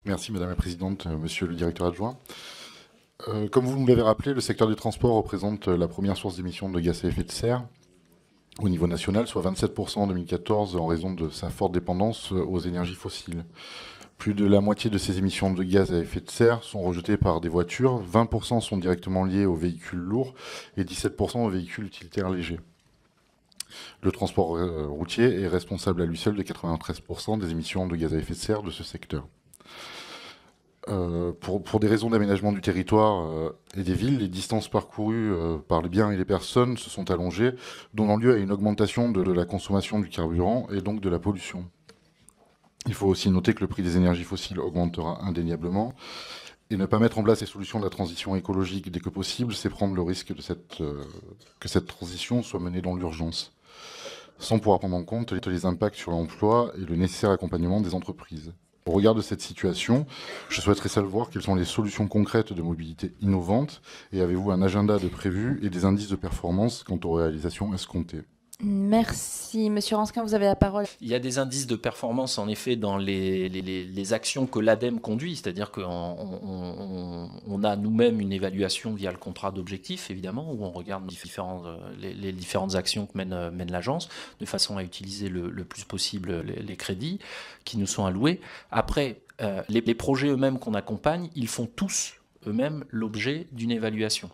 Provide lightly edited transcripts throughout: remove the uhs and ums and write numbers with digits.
Merci Madame la Présidente, Monsieur le Directeur adjoint. Comme vous nous l'avez rappelé, le secteur des transports représente la première source d'émissions de gaz à effet de serre au niveau national, soit 27% en 2014 en raison de sa forte dépendance aux énergies fossiles. Plus de la moitié de ces émissions de gaz à effet de serre sont rejetées par des voitures, 20% sont directement liées aux véhicules lourds et 17% aux véhicules utilitaires légers. Le transport routier est responsable à lui seul de 93% des émissions de gaz à effet de serre de ce secteur. Pour des raisons d'aménagement du territoire et des villes, les distances parcourues par les biens et les personnes se sont allongées, donnant lieu à une augmentation de la consommation du carburant et donc de la pollution. Il faut aussi noter que le prix des énergies fossiles augmentera indéniablement, et ne pas mettre en place les solutions de la transition écologique dès que possible, c'est prendre le risque que cette transition soit menée dans l'urgence, sans pouvoir prendre en compte les impacts sur l'emploi et le nécessaire accompagnement des entreprises. Au regard de cette situation, je souhaiterais savoir quelles sont les solutions concrètes de mobilité innovantes et avez-vous un agenda de prévu et des indices de performance quant aux réalisations escomptées? Merci. Monsieur Ransquin, vous avez la parole. Il y a des indices de performance, en effet, dans les actions que l'ADEME conduit, c'est-à-dire qu'on a nous-mêmes une évaluation via le contrat d'objectifs, évidemment, où on regarde les différentes actions que mène l'agence, de façon à utiliser le plus possible les crédits qui nous sont alloués. Après, les projets eux-mêmes qu'on accompagne, ils font tous eux-mêmes l'objet d'une évaluation,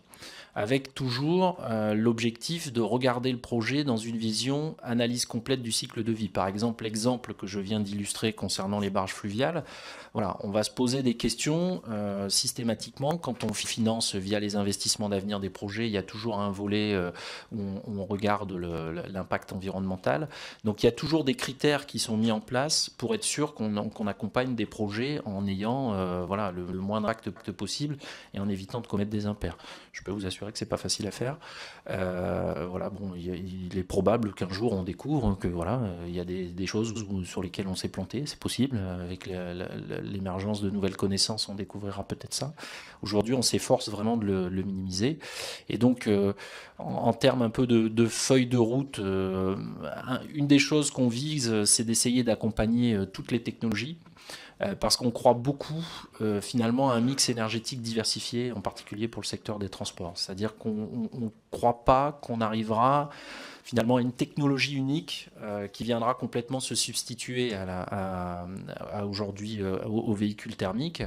avec toujours l'objectif de regarder le projet dans une vision analyse complète du cycle de vie. Par exemple, l'exemple que je viens d'illustrer concernant les barges fluviales, voilà, on va se poser des questions systématiquement. Quand on finance via les investissements d'avenir des projets, il y a toujours un volet où on regarde l'impact environnemental. Donc il y a toujours des critères qui sont mis en place pour être sûr qu'on accompagne des projets en ayant voilà, le moindre impact possible et en évitant de commettre des impairs. Je peux vous assurer que c'est pas facile à faire. Voilà, bon, il est probable qu'un jour on découvre que voilà, il y a des choses sur lesquelles on s'est planté, c'est possible. Avec l'émergence de nouvelles connaissances, on découvrira peut-être ça. Aujourd'hui, on s'efforce vraiment de le minimiser. Et donc, en termes un peu de feuille de route, une des choses qu'on vise, c'est d'essayer d'accompagner toutes les technologies. Parce qu'on croit beaucoup finalement à un mix énergétique diversifié, en particulier pour le secteur des transports. C'est-à-dire qu'on ne croit pas qu'on arrivera finalement à une technologie unique qui viendra complètement se substituer aujourd'hui aux véhicules thermiques.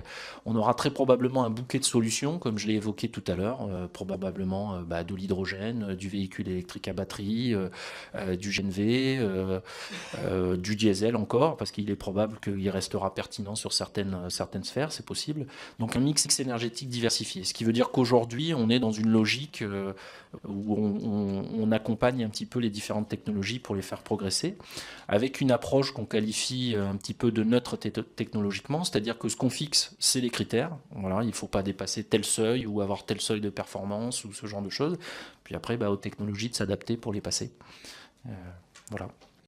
On aura très probablement un bouquet de solutions, comme je l'ai évoqué tout à l'heure, probablement de l'hydrogène, du véhicule électrique à batterie, du GNV, du diesel encore, parce qu'il est probable qu'il restera pertinent sur certaines sphères, c'est possible. Donc un mix énergétique diversifié, ce qui veut dire qu'aujourd'hui, on est dans une logique où on accompagne un petit peu les différentes technologies pour les faire progresser, avec une approche qu'on qualifie un petit peu de neutre technologiquement, c'est-à-dire que ce qu'on fixe, c'est les critères. Voilà, il ne faut pas dépasser tel seuil ou avoir tel seuil de performance ou ce genre de choses. Puis après, aux technologies de s'adapter pour les passer. Voilà.